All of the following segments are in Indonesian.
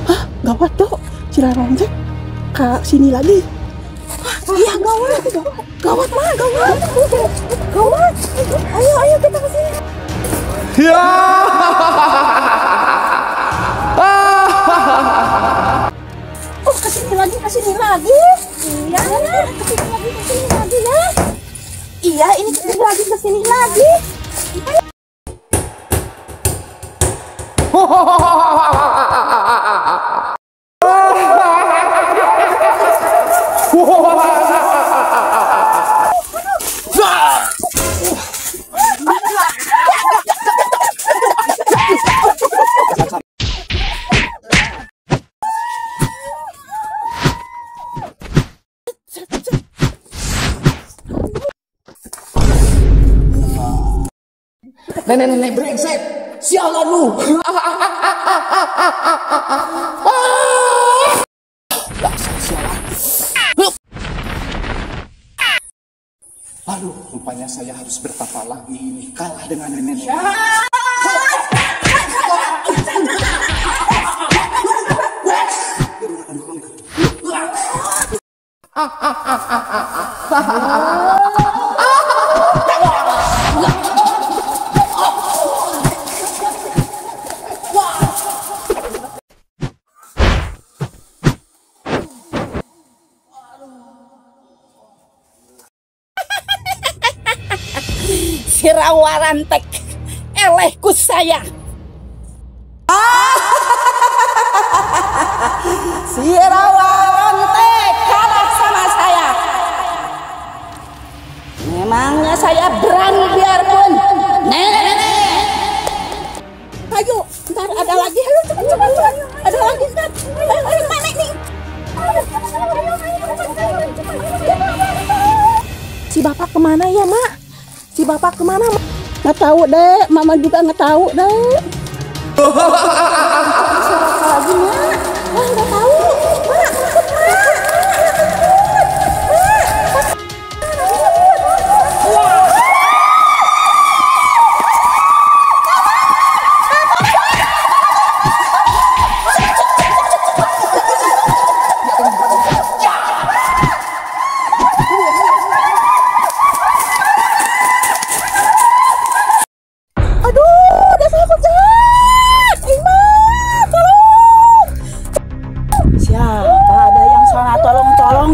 Hah, gawat dok, Cirarong teh ke sini lagi. Iya gawat, gawat mah, gawat. Ayo kita ke sini. Ya. Oh, ke sini lagi. Iya, ke sini lagi ya. Iya, ini ke sini lagi. Nenek brengsek, sialan lu. Aduh, rupanya saya harus bertapa lagi ini, kalah dengan nenek. Si Rawarantek elehku saya. Si Rawarantek kalah sama saya. Memangnya saya berani biarpun. Nenek. Ayo, ntar ada lagi. Ayo cepat. Ada lagi kan? Ayo mana nih? Si bapak kemana ya, Mak? Si bapak kemana? Nggak tahu deh, mama juga nggak tahu deh. Siapa lagi Mak? Wah nggak tahu. Mak, takut Mak.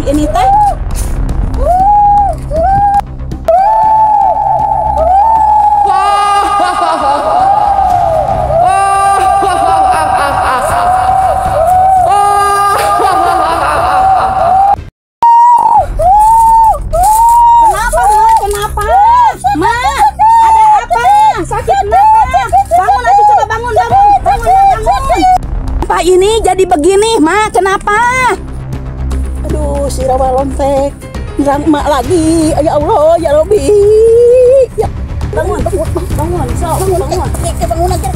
Ini teh kenapa? Ma, ada apa? Sakit kenapa? Bangun atuh, coba bangun. Pak ini jadi begini, Ma, kenapa? Aduh, si Rawarantek nyerang emak lagi. Ya Allah, ya Robbi. Ya. Bangun. So, bangun. Bangun aja.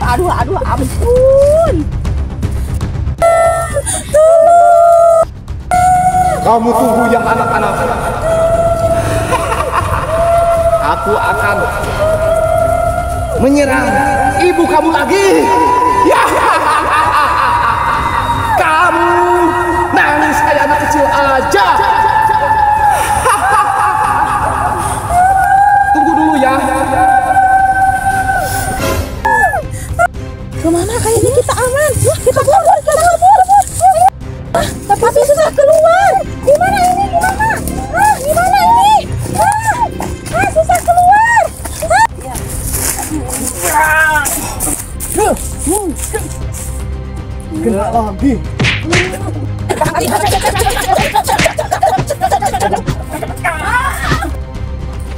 Aduh, ampun. Kamu tunggu ya anak-anak. Aku akan menyerang ibu kamu lagi. Ya. Kamu nangis kayak anak kecil aja. Tunggu dulu ya. Kemana kayaknya kita aman? Kita keluar. Tapi susah keluar. Gimana ini? Gimana ini? Susah keluar. Kena lagi.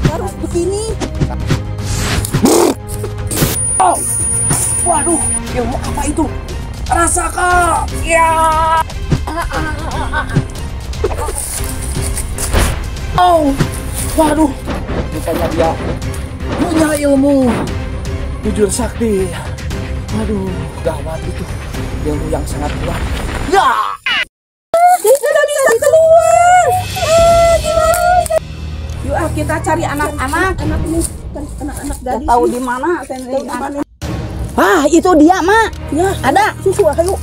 Harus begini. Oh. Waduh, ilmu apa itu? Rasakan. Ya. Oh, waduh. Rupanya dia punya ilmu bujur sakti. Waduh, gawat itu. Ilmu yang sangat kuat. Ya. Tidak bisa keluar. Gimana? Yuk kita cari anak-anak. Anak ini anak-anak gadis. Tahu di mana? Ah, itu dia, Mak. Ya, ada. Susu, ayo.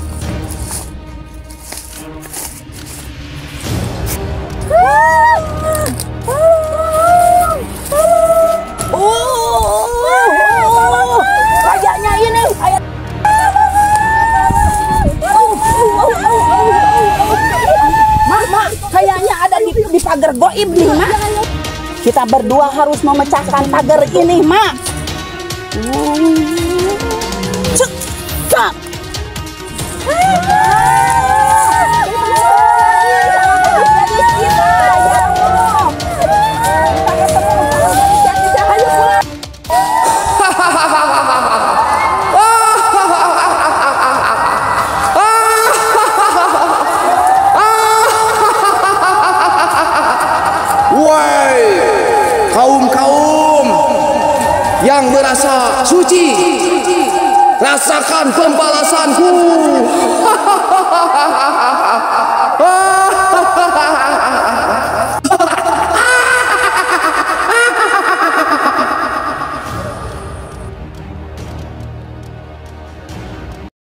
Oh, kayaknya ini. Mak, kayaknya ada di pagar goib nih, Mak. Kita berdua harus memecahkan pagar ini, Mak. Cek. Kaum-kaum yang merasa suci, rasakan pembalasanku.